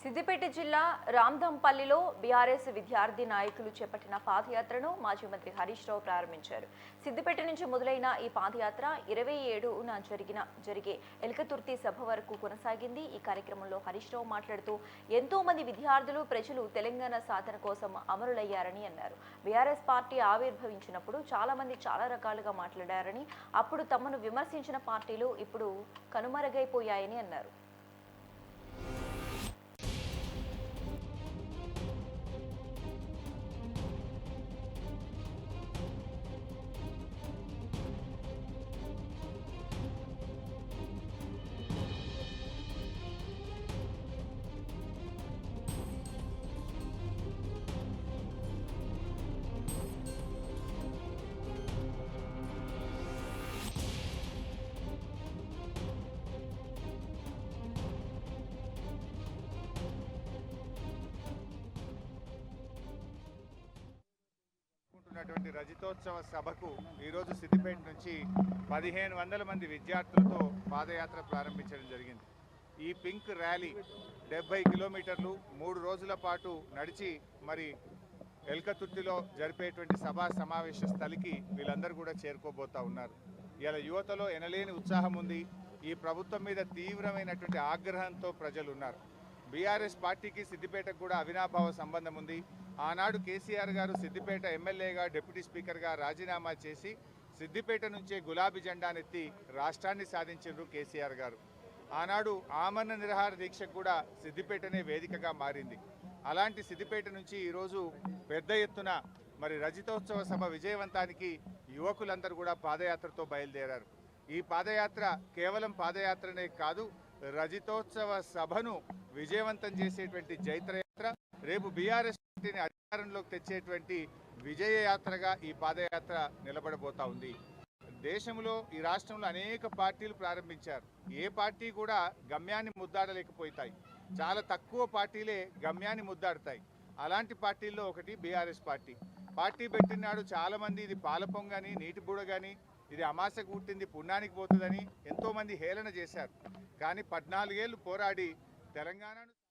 సిద్దిపేట జిల్లా రాందంపల్లిలో బీఆర్ఎస్ విద్యార్థి నాయకులు చేపట్టిన పాదయాత్రను మాజీ మంత్రి హరీష్ రావు ప్రారంభించారు. సిద్దిపేట నుంచి మొదలైన ఈ పాదయాత్ర 27న జరిగే ఎల్కతుర్తి సభ వరకు కొనసాగింది. ఈ కార్యక్రమంలో హరీష్ రావు మాట్లాడుతూ ఎంతో మంది విద్యార్థులు ప్రజలు తెలంగాణ సాధన కోసం అమరులయ్యారని అన్నారు. బీఆర్ఎస్ పార్టీ ఆవిర్భవించినప్పుడు చాలా మంది చాలా రకాలుగా మాట్లాడారని, అప్పుడు తమను విమర్శించిన పార్టీలు ఇప్పుడు కనుమరుగైపోయాయని అన్నారు. రజతోత్సవ సభకు ఈరోజు సిద్దిపేట నుంచి 1500 మంది విద్యార్థులతో పాదయాత్ర ప్రారంభించడం జరిగింది. ఈ పింక్ ర్యాలీ 70 కిలోమీటర్లు 3 రోజుల పాటు నడిచి మరి ఎల్కతుర్తిలో జరిపేటువంటి సభా సమావేశ స్థలికి వీళ్ళందరూ కూడా చేరుకోబోతా ఉన్నారు. ఇలా యువతలో ఎనలేని ఉత్సాహం ఉంది. ఈ ప్రభుత్వం మీద తీవ్రమైనటువంటి ఆగ్రహంతో ప్రజలు ఉన్నారు. బీఆర్ఎస్ పార్టీకి సిద్దిపేటకు కూడా అవినాభావ సంబంధం ఉంది. ఆనాడు కేసీఆర్ గారు సిద్దిపేట ఎమ్మెల్యేగా డిప్యూటీ స్పీకర్గా రాజీనామా చేసి సిద్దిపేట నుంచే గులాబీ జెండానెత్తి రాష్ట్రాన్ని సాధించారు కేసీఆర్ గారు. ఆనాడు ఆమరణ నిరాహార దీక్షకు కూడా సిద్దిపేటనే వేదికగా మారింది. అలాంటి సిద్దిపేట నుంచి ఈరోజు పెద్ద ఎత్తున మరి రజతోత్సవ సభ విజయవంతానికి యువకులందరూ కూడా పాదయాత్రతో బయలుదేరారు. ఈ పాదయాత్ర కేవలం పాదయాత్రనే కాదు, రజతోత్సవ సభను విజయవంతం చేసేటువంటి జైత్రయాత్ర, రేపు బీఆర్ఎస్ పార్టీని అధికారంలోకి తెచ్చేటువంటి విజయయాత్రగా ఈ పాదయాత్ర నిలబడబోతా ఉంది. దేశంలో ఈ రాష్ట్రంలో అనేక పార్టీలు ప్రారంభించారు. ఏ పార్టీ కూడా గమ్యాన్ని ముద్దాడలేకపోతాయి. చాలా తక్కువ పార్టీలే గమ్యాన్ని ముద్దాడుతాయి. అలాంటి పార్టీల్లో ఒకటి బీఆర్ఎస్ పార్టీ. పార్టీ పెట్టినాడు చాలామంది ఇది పాలపొంగని, నీటి బుడగని, ఇది అమాసకు పుట్టింది పుణ్యానికి పోతుందని ఎంతోమంది హేళన చేశారు. కానీ 14 ఏళ్ళు పోరాడి తెలంగాణను